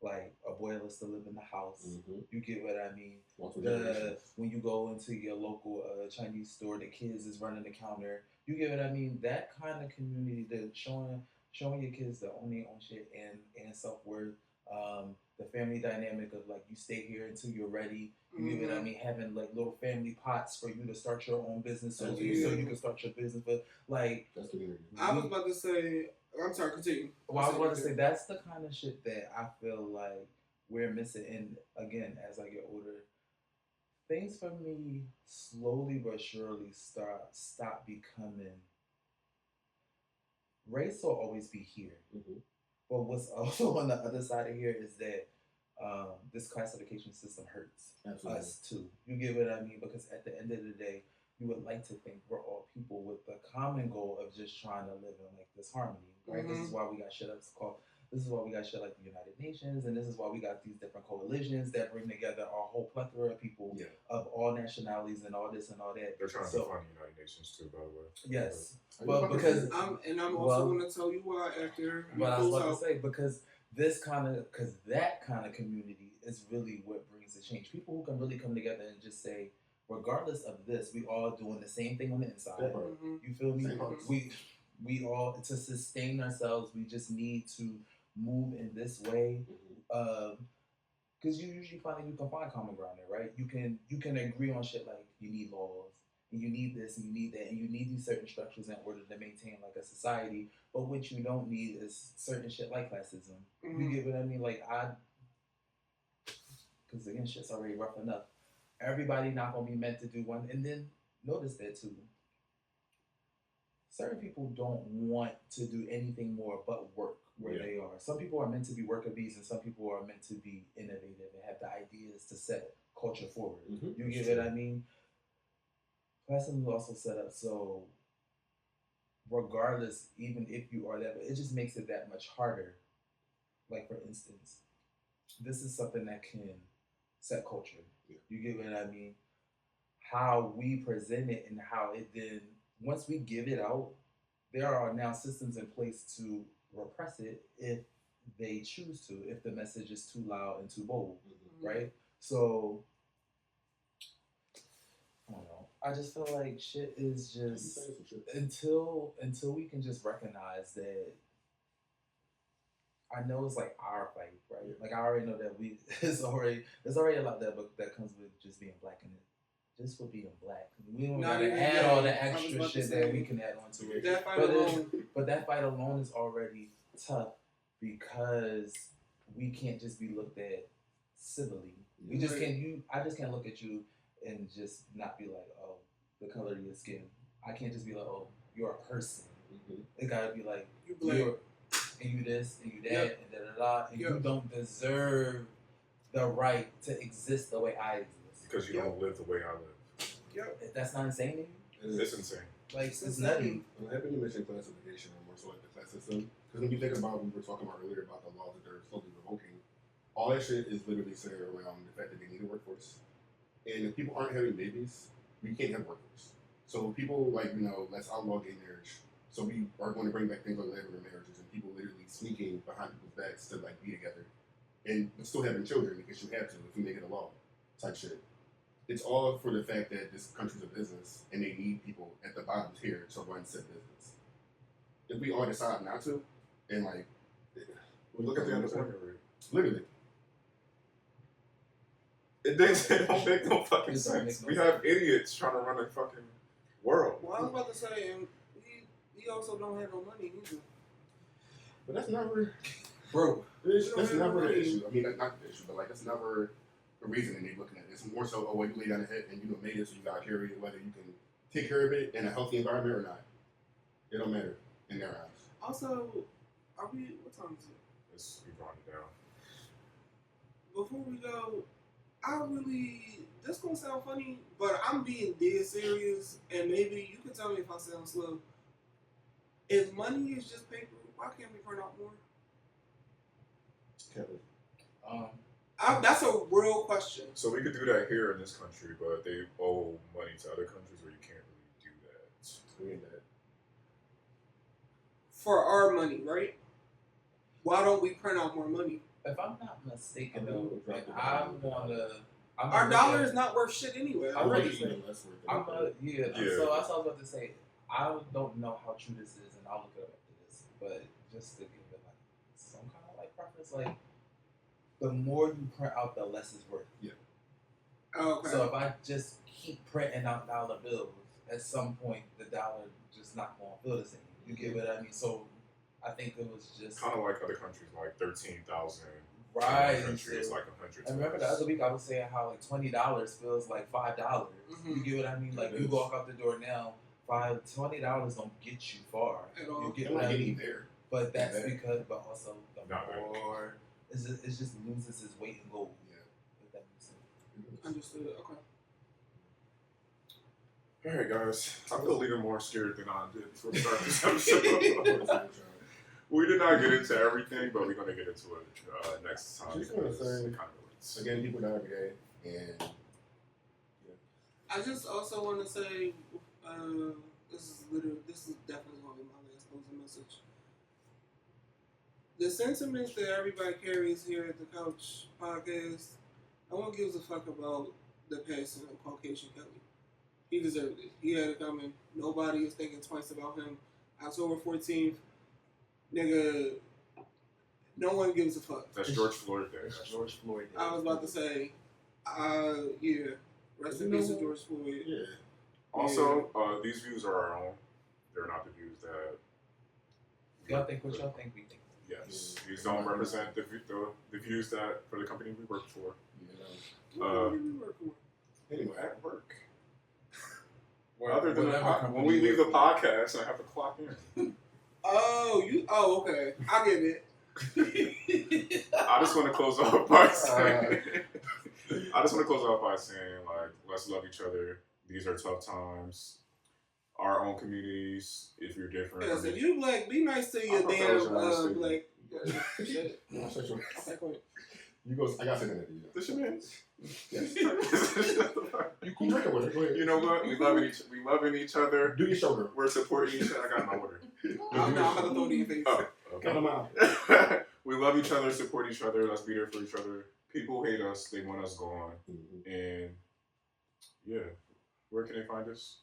like abuelas still live in the house, you get what I mean? When you go into your local Chinese store, the kids is running the counter, you get what I mean? That kind of community, that showing your kids to own their own shit and self-worth. The family dynamic of like you stay here until you're ready. You get what I mean? Having like little family pots for you to start your own business, so you can start your business. But like, that's community. I was about to say, I'm sorry, continue. Well, I was about to say that's the kind of shit that I feel like we're missing. And again, as I get older, things for me slowly but surely stop becoming. Race will always be here. But what's also on the other side of here is that this classification system hurts us too. You get what I mean? Because at the end of the day, you would like to think we're all people with the common goal of just trying to live in like this harmony, right? This is why we got shit like the United Nations, and this is why we got these different coalitions that bring together a whole plethora of people of all nationalities and all this and all that. They're trying to define the United Nations too, by the way. Yes. Well, because I'm also going to tell you why after. But I was about to say because that kind of community is really what brings the change. People who can really come together and just say, regardless of this, we all doing the same thing on the inside. You feel me? We all, to sustain ourselves, we just need to move in this way. Because you usually you can find common ground there, right? You can agree on shit like you need laws, and you need this, and you need that, and you need these certain structures in order to maintain like a society. But what you don't need is certain shit like classism. You get what I mean? Like because again, shit's already rough enough. Everybody not gonna be meant to do one, and then notice that too. certain people don't want to do anything more but work where Yeah. they are. Some people are meant to be worker bees, and some people are meant to be innovative and have the ideas to set culture forward. Mhm. You get what I mean? Classism is also set up so, regardless, even if you are that, it just makes it that much harder. Like, for instance, this is something that can set culture. Yeah. You get what I mean? How we present it and how it then, once we give it out, there are now systems in place to repress it if they choose to, if the message is too loud and too bold, right? So, I don't know. I just feel like shit is just until we can just recognize that. I know it's like our fight, right? Yeah. Like I already know that there's already a lot that comes with just being black in it. Just for being black, we don't Not gotta even add that. all the I was extra about to shit say, that we can add on to it. That fight But alone. but that fight alone is already tough because we can't just be looked at civilly. We just Right. can't. I just can't look at you and just not be like, oh, the color of your skin. I can't just be like, oh, you're a person. Mhm. It gotta be like You black. you're and you this and you that Yep. and da da da, and Yep. you don't deserve the right to exist the way I exist. Because you don't live the way I live. Yep. That's not insane to you. It's insane. Like It's it's insane. nutty. I'm happy you mentioned classification or more so like the class system. Because when you think about, we were talking about earlier about the laws that they're slowly revoking, all that shit is literally centered around the fact that they need a workforce. And if people aren't having babies, we can't have workforce. So people like, let's outlaw gay marriage. So we are going to bring back things like levirate marriages and people literally sneaking behind people's backs to like be together. And still having children because you have to if you make it a law type shit. It's all for the fact that this country's a business and they need people at the bottom tier to run said business. If we all decide not to, and like, Look at the unemployment rate. literally, It don't make no fucking It don't sense. make no We sense. have idiots trying to run the fucking world. Well, I was about to say, and we also don't have no money either. but that's never, Bro, that's never the issue. I mean, that's not the issue, but like, that's never the reason they're looking at it. It's more so, you lay down the head and made it, so you got to carry it, whether you can take care of it in a healthy environment or not. It don't matter in their eyes. Also, what time is it? Let's be running down. Before we go, this gonna sound funny, but I'm being dead serious, and maybe you can tell me if I sound slow. If money is just paper, why can't we print out more? That's a real question. So we could do that here in this country, but they owe money to other countries where you can't really do that. We ain't that. For our money, right? Why don't we print out more money? if I'm not mistaken, I though, mean, like, we'll I drop the wanna. I'm Our gonna dollar look is at- not worth shit anyway. I'm Already. gonna Even less worth it. I'm So Yeah. that's what I was about to say. I don't know how true this is, and I'll look it up after this. But just to give it like some kind of like preference, like the more you print out, the less it's worth. Okay. So if I just keep printing out dollar bills, at some point the dollar just not going to feel the same. You get what I mean? So I think it was just Kind of like other countries, like 13,000. right. Country is So- like 100. I remember the other week I was saying how like $20 feels like $5. Mhm. You get what I mean? Like It you is. walk out the door now, $20 don't get you far. At all. You get I'm what not I getting mean? there. But that's Yeah. because, but also the Not really. more it just loses its weight in gold. Yeah. If that makes sense. Understood. Okay. All right, guys. I feel even more scared than I did before we started this episode. We did not get into everything, but we're going to get into it next time. Just wanna because say, it kind of relates. Again, people die every day, and I just also want to say, this is definitely going to be my last closing message. The sentiments that everybody carries here at the Couch Podcast, no one gives a fuck about the passing of Caucasian Kelly. He deserved it. He had it coming. Nobody is thinking twice about him. October 14th, nigga, no one gives a fuck. That's George Floyd Day. It's George Floyd. Day. I was about to say, yeah, rest in You peace to know- George Floyd. yeah. Also, these views are our own. They're not the views that. Y'all think what y'all think we think. Yes. Yeah. These don't represent the views that for the company we work for. You know. What do we work for? Anyway, At work. Other than whatever company when we you leave the work podcast, I have to clock in. Oh, okay. I get it. I just want to close off by saying, like, let's love each other. These are tough times. Our own communities, if you're different. Yes, if you black, be nice to your damn black. Shit. No, I said sure. Okay, go ahead. You go. I got something to do. This your man's. Yes. You can drink it with it. Go ahead. You know what? We loving each other. Do your shoulder. We're supporting each other. I got my order. I'm not gonna throw it in your face. Oh, Cut them out. okay. We love each other, support each other. Let's be there for each other. People hate us. They want us gone. Mm-hmm. And yeah, where can they find us?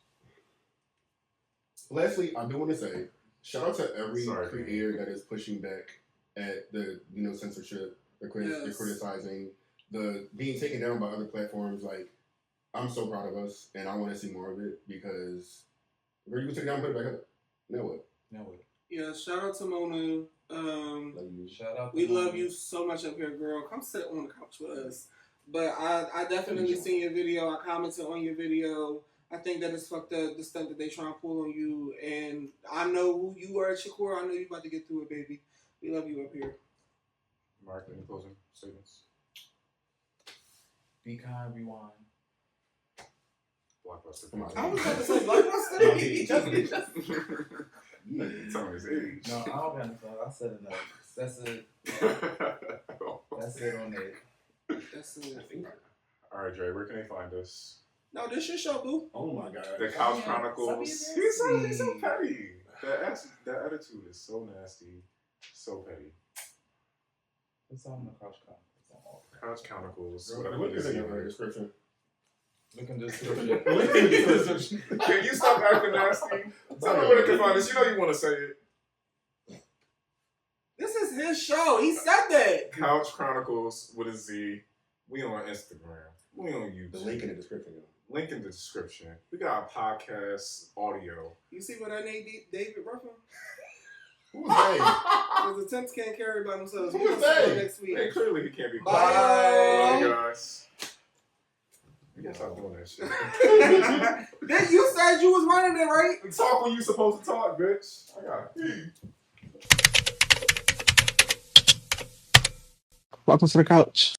Lastly, I do want to say shout out to every Sorry, creator that is pushing back at the censorship, the criticizing, the being taken down by other platforms. Like, I'm so proud of us, and I want to see more of it because if you can take it down, put it back up. Now what? Yeah, shout out to Mona. Love you. Shout out. We love you so much up here, girl. Come sit on the couch with us. But I definitely seen your video. I commented on your video. I think that it's fucked up, the stuff that they trying to pull on you. And I know who you are, Shakur. I know you about to get through it, baby. We love you up here. Mark, any closing statements? Be kind, rewind. Blockbuster. Come on. I was about to say Blockbuster. Tell me his age. No, I don't got nothing. I said enough. That's it. That's it on that. That's it. All right, Dre, where can they find us? No, this your show, boo. Oh my God. The Couch Chronicles. Stop He's being so nasty. petty. That attitude is so nasty. So petty. It's on the Couch Chronicles. Couch Chronicles. Girl, Whatever what it is is. in your description? Look in the description. Link in the description. Can you stop acting nasty? Tell me where they can find us. You know you want to say it. This is his show. He said that. Couch Chronicles with a Z. We on Instagram. We on YouTube. The link in the description. Link in the description. We got podcast audio. You see what I named David Ruffin? Who was they? Because the temps can't carry by themselves. Who We'll was see you they? next week. Hey, clearly he can't be Bye. Love you guys. You gotta stop doing that shit. Then you said you was running it, right? Talk when you supposed to talk, bitch. I got it. Welcome to the couch.